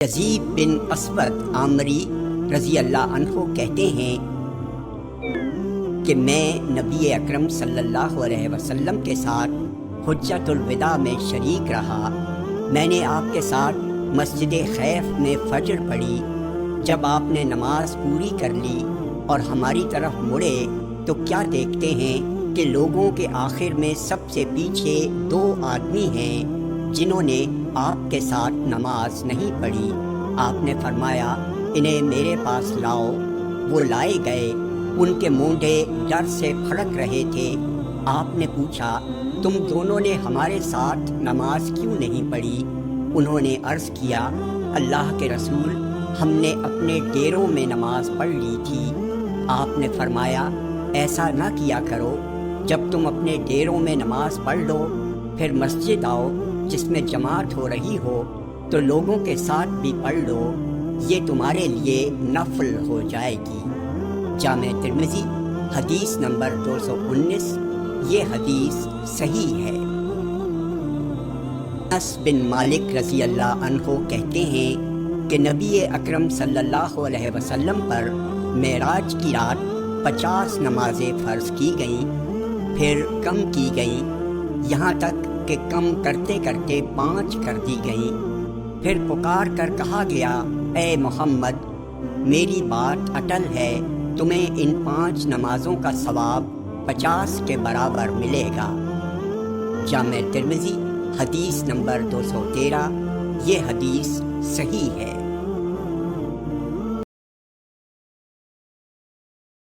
یزید بن اسود عامری رضی اللہ عنہ کہتے ہیں کہ میں نبی اکرم صلی اللہ علیہ وسلم کے ساتھ حجۃ الوداع میں شریک رہا۔ میں نے آپ کے ساتھ مسجد خیف میں فجر پڑھی۔ جب آپ نے نماز پوری کر لی اور ہماری طرف مڑے تو کیا دیکھتے ہیں کہ لوگوں کے آخر میں سب سے پیچھے 2 آدمی ہیں جنہوں نے آپ کے ساتھ نماز نہیں پڑھی۔ آپ نے فرمایا انہیں میرے پاس لاؤ۔ وہ لائے گئے۔ ان کے مونڈے ڈر سے پھڑک رہے تھے۔ آپ نے پوچھا تم دونوں نے ہمارے ساتھ نماز کیوں نہیں پڑھی؟ انہوں نے عرض کیا اللہ کے رسول، ہم نے اپنے ڈیروں میں نماز پڑھ لی تھی۔ آپ نے فرمایا ایسا نہ کیا کرو، جب تم اپنے ڈیروں میں نماز پڑھ لو پھر مسجد آؤ جس میں جماعت ہو رہی ہو تو لوگوں کے ساتھ بھی پڑھ لو، یہ تمہارے لیے نفل ہو جائے گی۔ جامع ترمذی حدیث نمبر 219۔ یہ حدیث صحیح ہے۔ انس بن مالک رضی اللہ عنہ کہتے ہیں کہ نبی اکرم صلی اللہ علیہ وسلم پر معراج کی رات 50 نمازیں فرض کی گئیں، پھر کم کی گئیں، یہاں تک کہ کم کرتے کرتے 5 کر دی گئیں۔ پھر پکار کر کہا گیا اے محمد، میری بات اٹل ہے، تمہیں ان 5 نمازوں کا ثواب 50 کے برابر ملے گا۔ جامع ترمذی حدیث نمبر 213۔ یہ حدیث صحیح ہے۔